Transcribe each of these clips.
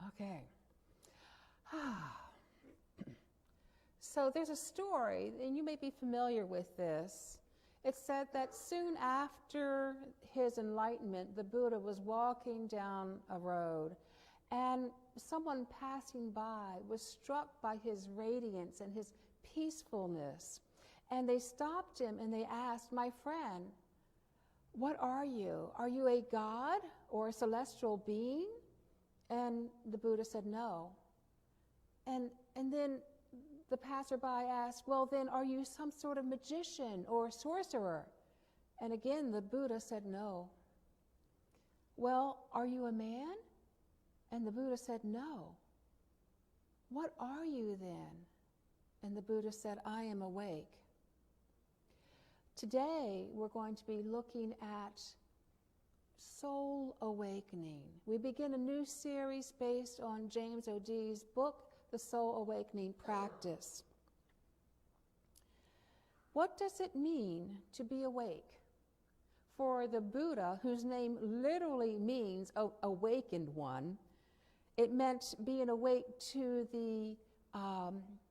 Okay. So there's a story, and you may be familiar with this. It said that soon after his enlightenment, the Buddha was walking down a road, and someone passing by was struck by his radiance and his peacefulness. And they stopped him and they asked, "My friend, what are you? Are you a god or a celestial being?" And the Buddha said, "No." And then the passerby asked, "Well, then are you some sort of magician or sorcerer?" And again, the Buddha said, "No." "Well, are you a man?" And the Buddha said, "No." "What are you then?" And the Buddha said, "I am awake." Today, we're going to be looking at soul awakening. We begin a new series based on James O'Dee's book, The Soul Awakening Practice. What does it mean to be awake? For the Buddha, whose name literally means awakened one, it meant being awake to the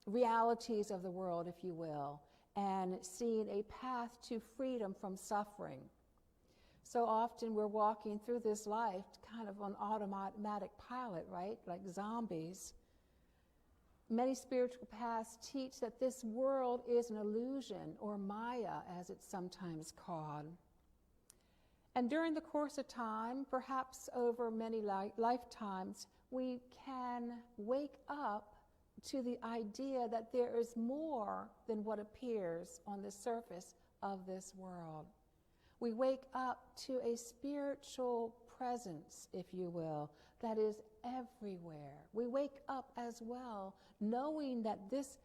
realities of the world, if you will, and seeing a path to freedom from suffering. So often we're walking through this life kind of on automatic pilot, right? Like zombies. Many spiritual paths teach that this world is an illusion, or Maya, as it's sometimes called. And during the course of time, perhaps over many lifetimes, we can wake up to the idea that there is more than what appears on the surface of this world. We wake up to a spiritual presence, if you will, that is everywhere. We wake up as well knowing that this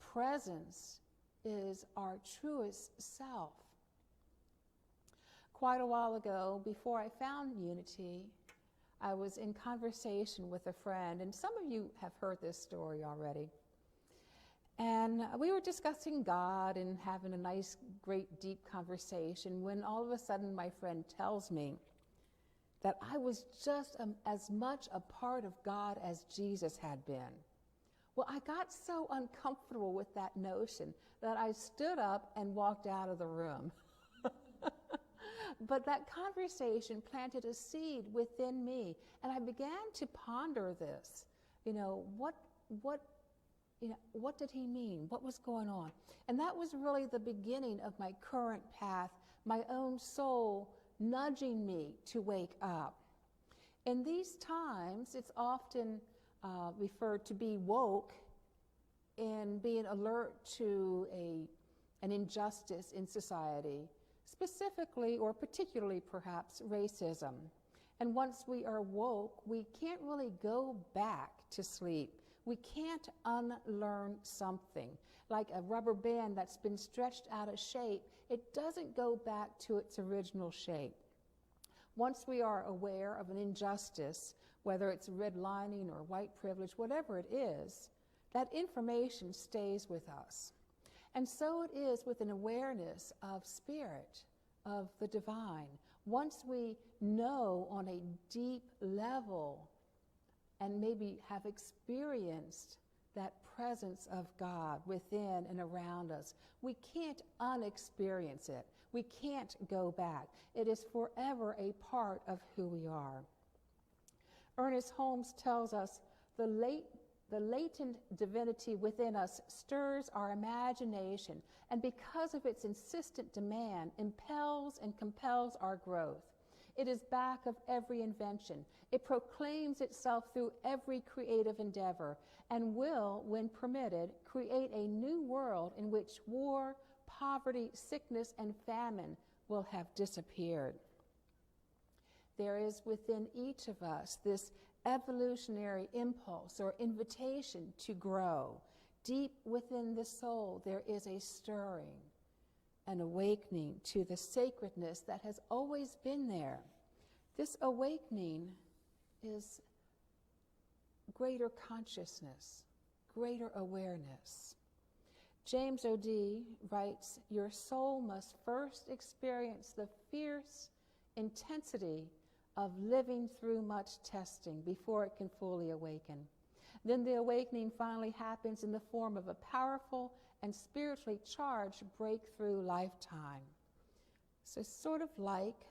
presence is our truest self. Quite a while ago, before I found Unity, I was in conversation with a friend, and some of you have heard this story already. And we were discussing God and having a nice, great, deep conversation when all of a sudden my friend tells me that I was just as much a part of God as Jesus had been. Well, I got so uncomfortable with that notion that I stood up and walked out of the room. But that conversation planted a seed within me, and I began to ponder this. What did he mean? What was going on? And that was really the beginning of my current path, my own soul nudging me to wake up. In these times, it's often referred to be woke in being alert to an injustice in society, specifically or particularly perhaps racism. And once we are woke, we can't really go back to sleep. We can't unlearn something. Like a rubber band that's been stretched out of shape, it doesn't go back to its original shape. Once we are aware of an injustice, whether it's redlining or white privilege, whatever it is, that information stays with us. And so it is with an awareness of spirit, of the divine. Once we know on a deep level and maybe have experienced that presence of God within and around us, we can't unexperience it. We can't go back. It is forever a part of who we are. Ernest Holmes tells us the latent divinity within us stirs our imagination, and because of its insistent demand, impels and compels our growth. It is back of every invention. It proclaims itself through every creative endeavor and will, when permitted, create a new world in which war, poverty, sickness, and famine will have disappeared. There is within each of us this evolutionary impulse or invitation to grow. Deep within the soul, there is a stirring, an awakening to the sacredness that has always been there. This awakening is greater consciousness, greater awareness. James O'Dee writes, "Your soul must first experience the fierce intensity of living through much testing before it can fully awaken. Then the awakening finally happens in the form of a powerful and spiritually charged breakthrough lifetime. So sort of like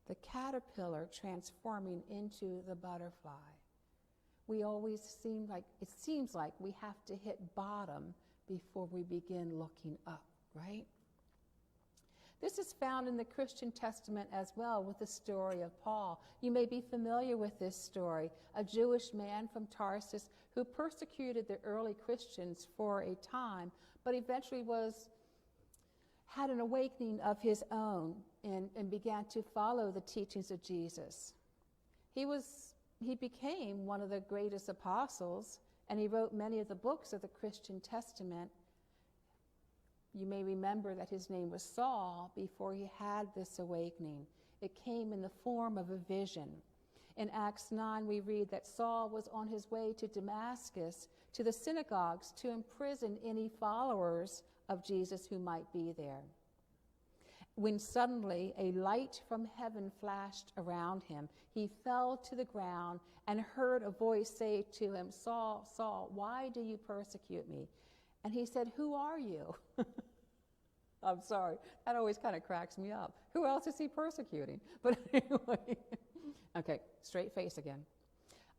the caterpillar transforming into the butterfly. It seems like we have to hit bottom before we begin looking up, right? This is found in the Christian Testament as well with the story of Paul. You may be familiar with this story, a Jewish man from Tarsus who persecuted the early Christians for a time, but eventually had an awakening of his own and began to follow the teachings of Jesus. He became one of the greatest apostles, and he wrote many of the books of the Christian Testament. You may remember that his name was Saul before he had this awakening. It came in the form of a vision. In Acts 9, we read that Saul was on his way to Damascus, to the synagogues, to imprison any followers of Jesus who might be there. When suddenly a light from heaven flashed around him, he fell to the ground and heard a voice say to him, "Saul, Saul, why do you persecute me?" And he said, "Who are you?" I'm sorry, that always kind of cracks me up. Who else is he persecuting? But anyway, okay, straight face again.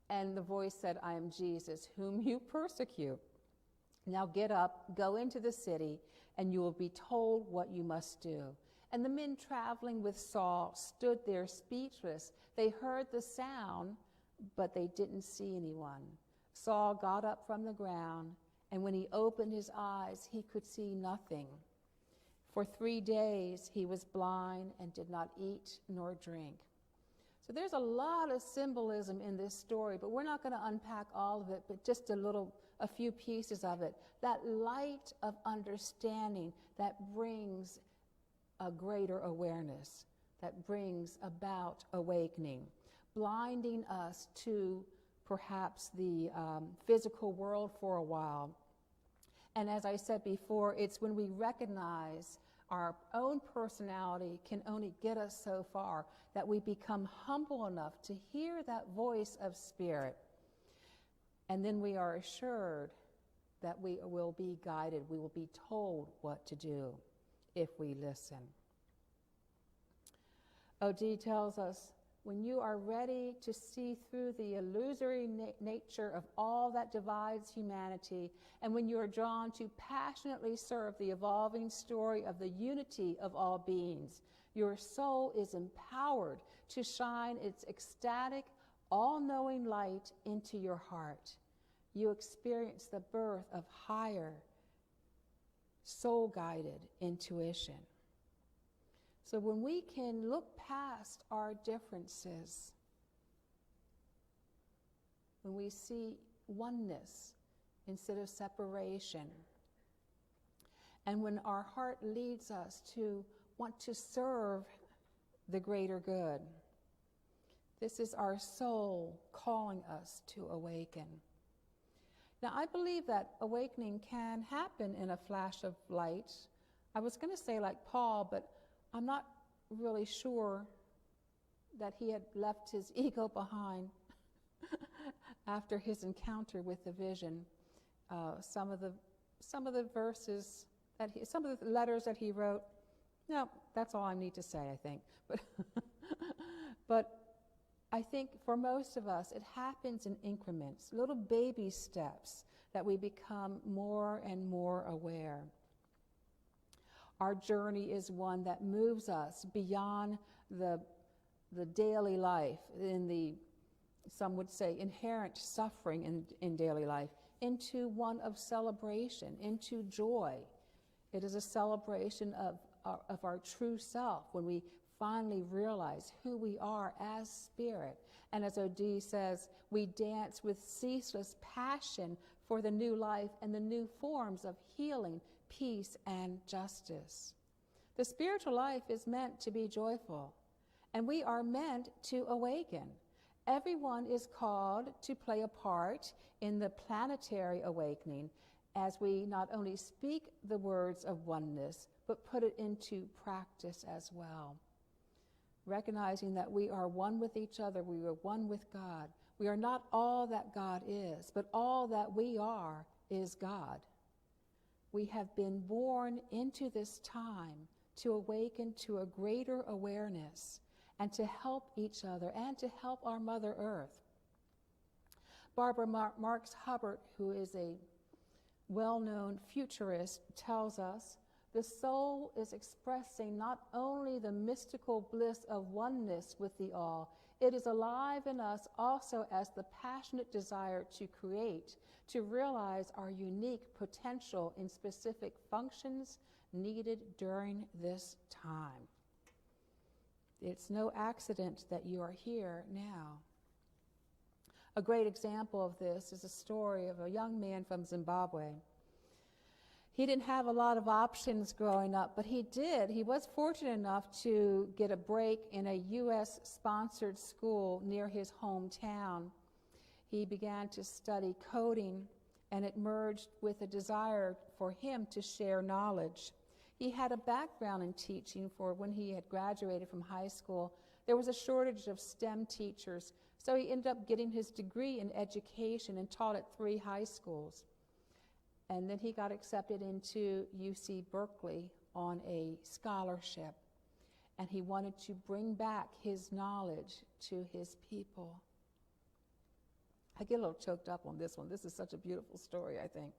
And the voice said, "I am Jesus, whom you persecute. Now get up, go into the city, and you will be told what you must do." And the men traveling with Saul stood there speechless. They heard the sound, but they didn't see anyone. Saul got up from the ground, and when he opened his eyes, he could see nothing. For 3 days he was blind and did not eat nor drink. So there's a lot of symbolism in this story, but we're not going to unpack all of it, but just a few pieces of it. That light of understanding that brings a greater awareness, that brings about awakening, blinding us to perhaps the physical world for a while. And as I said before, it's when we recognize our own personality can only get us so far that we become humble enough to hear that voice of spirit. And then we are assured that we will be guided. We will be told what to do if we listen. O.D. tells us, when you are ready to see through the illusory nature of all that divides humanity, and when you are drawn to passionately serve the evolving story of the unity of all beings, your soul is empowered to shine its ecstatic, all-knowing light into your heart. You experience the birth of higher, soul-guided intuition. So when we can look past our differences, when we see oneness instead of separation, and when our heart leads us to want to serve the greater good, this is our soul calling us to awaken. Now, I believe that awakening can happen in a flash of light. I was going to say like Paul, but I'm not really sure that he had left his ego behind after his encounter with the vision. Some of the verses some of the letters that he wrote. No, that's all I need to say, I think. But I think for most of us, it happens in increments, little baby steps that we become more and more aware. Our journey is one that moves us beyond the daily life, some would say, inherent suffering in daily life, into one of celebration, into joy. It is a celebration of our true self when we finally realize who we are as spirit. And as O.D. says, we dance with ceaseless passion for the new life and the new forms of healing, peace, and justice. The spiritual life is meant to be joyful, and we are meant to awaken. Everyone is called to play a part in the planetary awakening as we not only speak the words of oneness, but put it into practice as well. recognizing that we are one with each other, we are one with God. We are not all that God is, but all that we are is God. We have been born into this time to awaken to a greater awareness and to help each other and to help our Mother Earth. Barbara Marx Hubbard, who is a well-known futurist, tells us the soul is expressing not only the mystical bliss of oneness with the all, it is alive in us also as the passionate desire to create, to realize our unique potential in specific functions needed during this time. It's no accident that you are here now. A great example of this is a story of a young man from Zimbabwe. He didn't have a lot of options growing up, but he did. He was fortunate enough to get a break in a U.S.-sponsored school near his hometown. He began to study coding, and it merged with a desire for him to share knowledge. He had a background in teaching, for when he had graduated from high school, there was a shortage of STEM teachers, so he ended up getting his degree in education and taught at 3 high schools. And then he got accepted into UC Berkeley on a scholarship. And he wanted to bring back his knowledge to his people. I get a little choked up on this one. This is such a beautiful story, I think.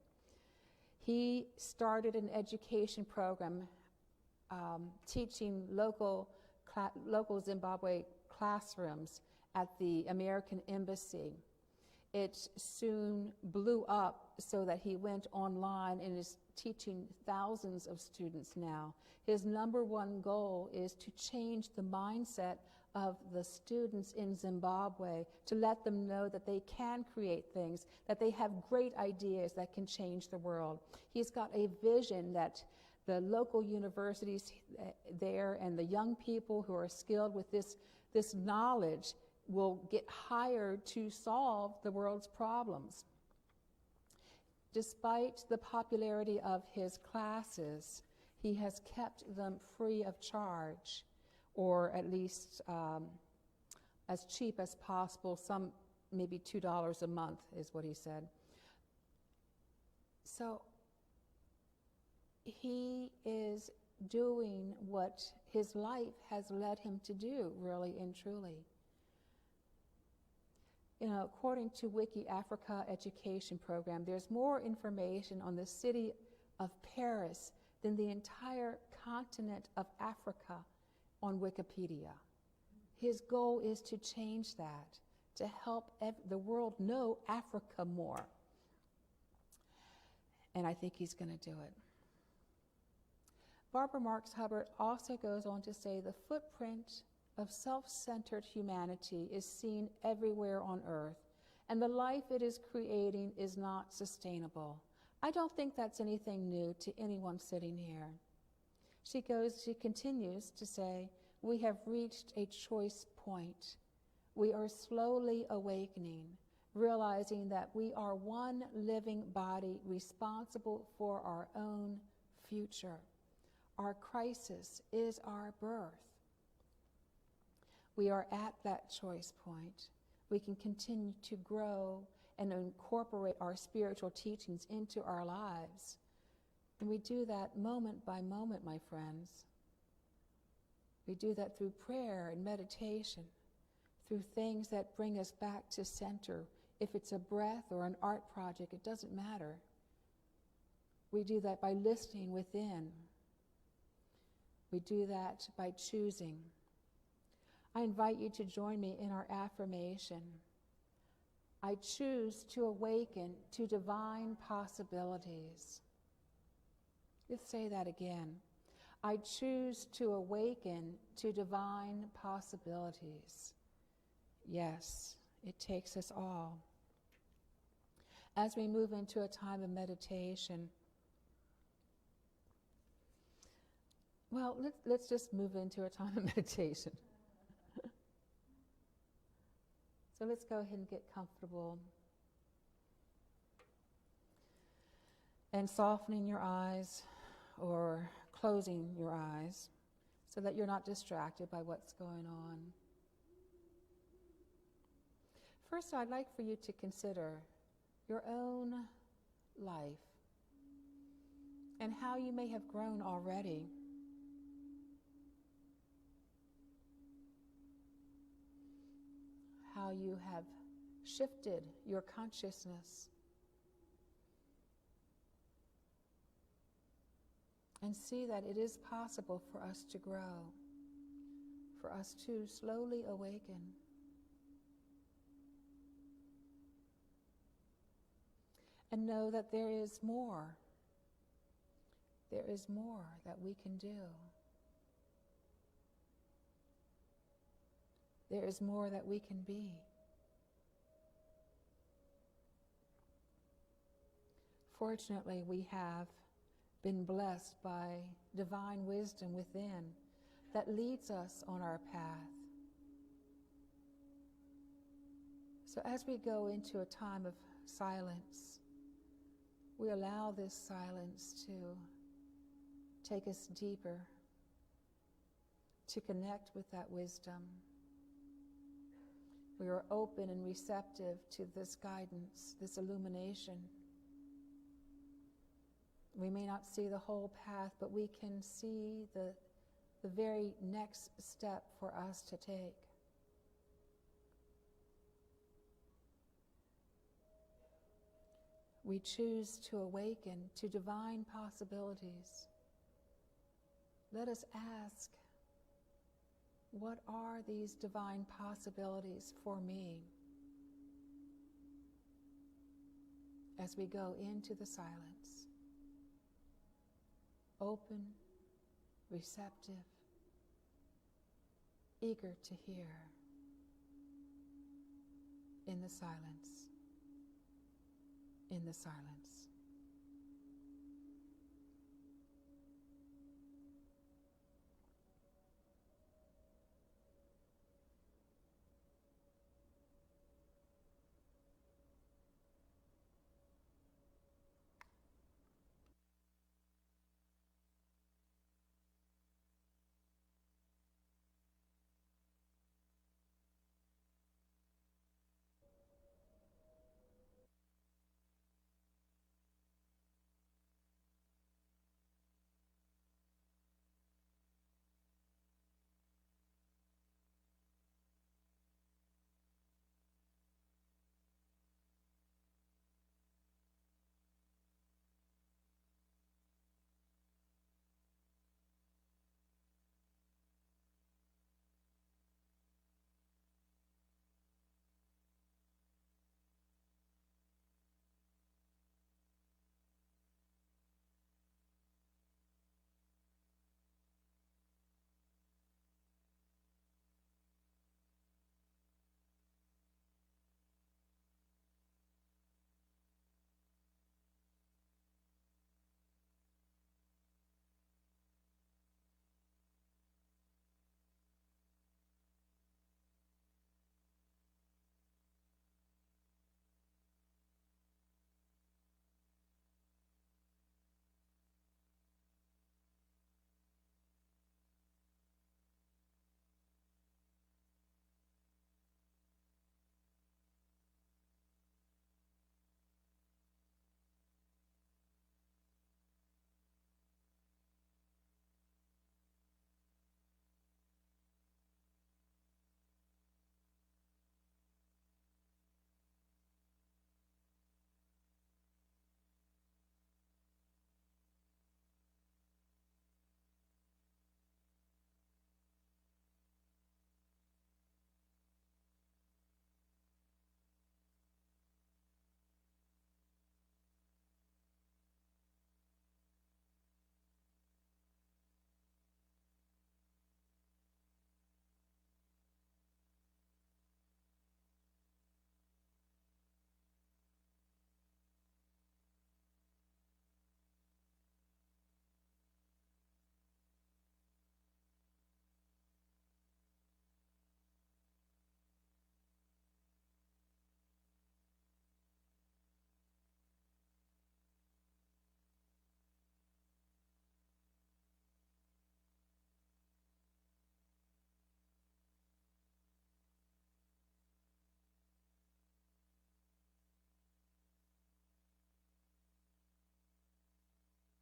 He started an education program teaching local Zimbabwe classrooms at the American Embassy. It soon blew up so that he went online and is teaching thousands of students now. His number one goal is to change the mindset of the students in Zimbabwe, to let them know that they can create things, that they have great ideas that can change the world. He's got a vision that the local universities there and the young people who are skilled with this knowledge will get hired to solve the world's problems. Despite the popularity of his classes, he has kept them free of charge, or at least as cheap as possible, some maybe $2 a month is what he said. So he is doing what his life has led him to do, really and truly. You know, according to Wiki Africa Education Program, there's more information on the city of Paris than the entire continent of Africa on Wikipedia. His goal is to change that, to help the world know Africa more. And I think he's going to do it. Barbara Marx Hubbard also goes on to say the footprint of self-centered humanity is seen everywhere on earth, and the life it is creating is not sustainable. I don't think that's anything new to anyone sitting here. She continues to say, we have reached a choice point. We are slowly awakening, realizing that we are one living body responsible for our own future. Our crisis is our birth. We are at that choice point. We can continue to grow and incorporate our spiritual teachings into our lives. And we do that moment by moment, my friends. We do that through prayer and meditation, through things that bring us back to center. If it's a breath or an art project, it doesn't matter. We do that by listening within. We do that by choosing. I invite you to join me in our affirmation. I choose to awaken to divine possibilities. Let's say that again. I choose to awaken to divine possibilities. Yes, it takes us all. As we move into a time of meditation, well, let's just move into a time of meditation. So let's go ahead and get comfortable. And softening your eyes or closing your eyes so that you're not distracted by what's going on. First, I'd like for you to consider your own life and how you may have grown already. How you have shifted your consciousness and see that it is possible for us to grow, for us to slowly awaken. And know that there is more. There is more that we can do. There is more that we can be. Fortunately, we have been blessed by divine wisdom within that leads us on our path. So as we go into a time of silence, we allow this silence to take us deeper, to connect with that wisdom. We are open and receptive to this guidance, this illumination. We may not see the whole path, but we can see the very next step for us to take. We choose to awaken to divine possibilities. Let us ask, what are these divine possibilities for me? As we go into the silence, open, receptive, eager to hear in the silence, in the silence.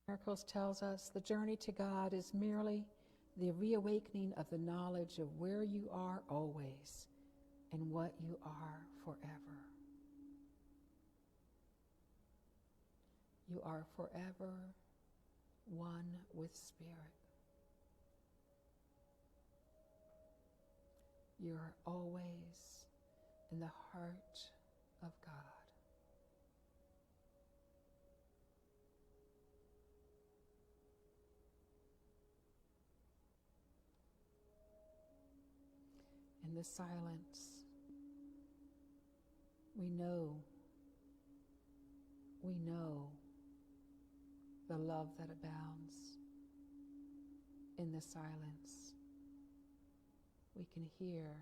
Miracles tells us the journey to God is merely the reawakening of the knowledge of where you are always and what you are forever. You are forever one with Spirit. You're always in the heart of God. In the silence, we know the love that abounds. In the silence, we can hear